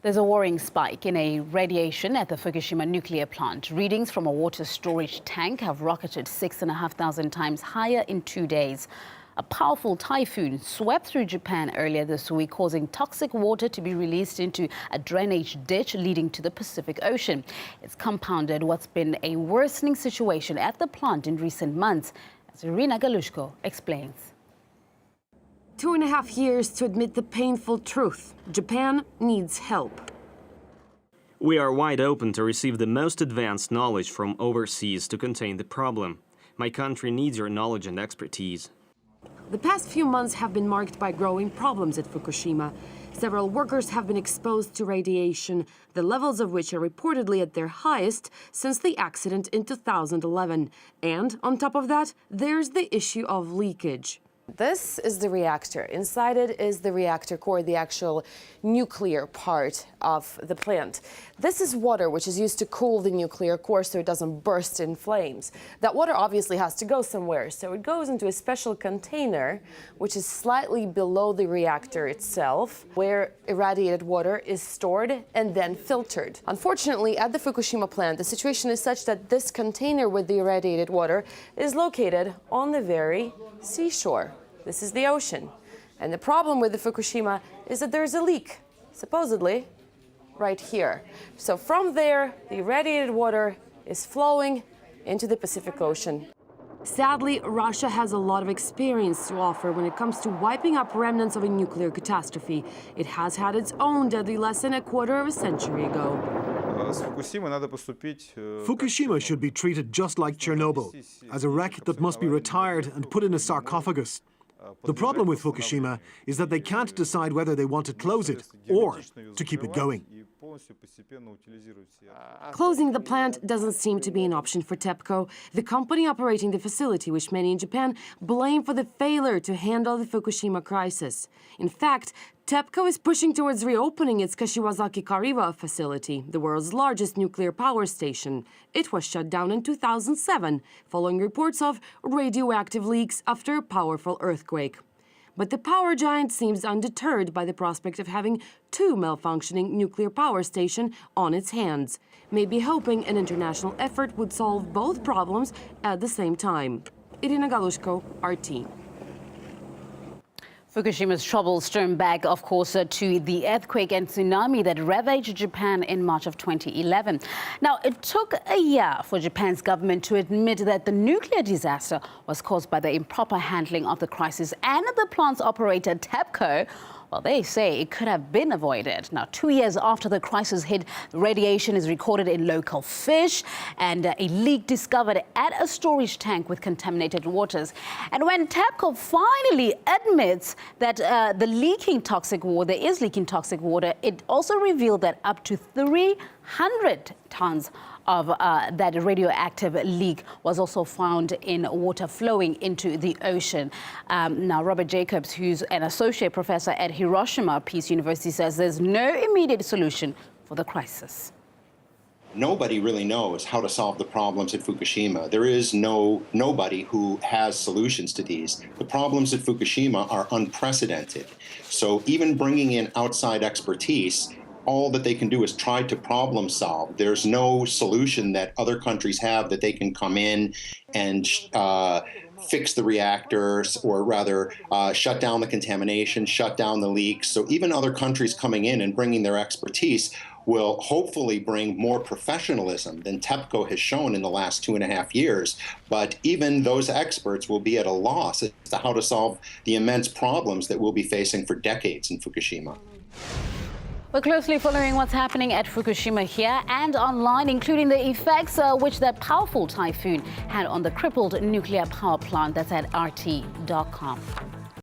There's a worrying spike in radiation at the Fukushima nuclear plant. Readings from a water storage tank have rocketed 6,500 times higher in 2 days. A powerful typhoon swept through Japan earlier this week, causing toxic water to be released into a drainage ditch leading to the Pacific Ocean. It's compounded what's been a worsening situation at the plant in recent months, as Irina Galushko explains. 2.5 years to admit the painful truth. Japan needs help. We are wide open to receive the most advanced knowledge from overseas to contain the problem. My country needs your knowledge and expertise. The past few months have been marked by growing problems at Fukushima. Several workers have been exposed to radiation, the levels of which are reportedly at their highest since the accident in 2011. And on top of that, there's the issue of leakage. This is the reactor. Inside it is the reactor core, the actual nuclear part of the plant. This is water which is used to cool the nuclear core so it doesn't burst in flames. That water obviously has to go somewhere, so it goes into a special container which is slightly below the reactor itself, where irradiated water is stored and then filtered. Unfortunately, at the Fukushima plant, the situation is such that this container with the irradiated water is located on the very seashore. This is the ocean. And the problem with the Fukushima is that there's a leak, supposedly, right here. So from there, the irradiated water is flowing into the Pacific Ocean. Sadly, Russia has a lot of experience to offer when it comes to wiping up remnants of a nuclear catastrophe. It has had its own deadly lesson a quarter of a century ago. Fukushima should be treated just like Chernobyl, as a wreck that must be retired and put in a sarcophagus. The problem with Fukushima is that they can't decide whether they want to close it or to keep it going. Closing the plant doesn't seem to be an option for TEPCO, the company operating the facility, which many in Japan blame for the failure to handle the Fukushima crisis. In fact, TEPCO is pushing towards reopening its Kashiwazaki Kariwa facility, the world's largest nuclear power station. It was shut down in 2007, following reports of radioactive leaks after a powerful earthquake. But the power giant seems undeterred by the prospect of having two malfunctioning nuclear power stations on its hands, maybe hoping an international effort would solve both problems at the same time. Irina Galushko, RT. Fukushima's troubles turn back, of course, to the earthquake and tsunami that ravaged Japan in March of 2011. Now, it took a year for Japan's government to admit that the nuclear disaster was caused by the improper handling of the crisis, and the plant's operator, TEPCO, well, they say it could have been avoided. Now, 2 years after the crisis hit, radiation is recorded in local fish and a leak discovered at a storage tank with contaminated waters. And when TEPCO finally admits that there is leaking toxic water, it also revealed that up to 300 tons of that radioactive leak was also found in water flowing into the ocean. Now, Robert Jacobs, who's an associate professor at Hiroshima Peace University, says there's no immediate solution for the crisis. Nobody really knows how to solve the problems at Fukushima. There is nobody who has solutions to these. The problems at Fukushima are unprecedented. So even bringing in outside expertise, all that they can do is try to problem solve. There's no solution that other countries have that they can come in and fix the reactors, or rather shut down the contamination, shut down the leaks. So even other countries coming in and bringing their expertise will hopefully bring more professionalism than TEPCO has shown in the last 2.5 years. But even those experts will be at a loss as to how to solve the immense problems that we'll be facing for decades in Fukushima. We're closely following what's happening at Fukushima here and online, including the effects which that powerful typhoon had on the crippled nuclear power plant. That's at RT.com.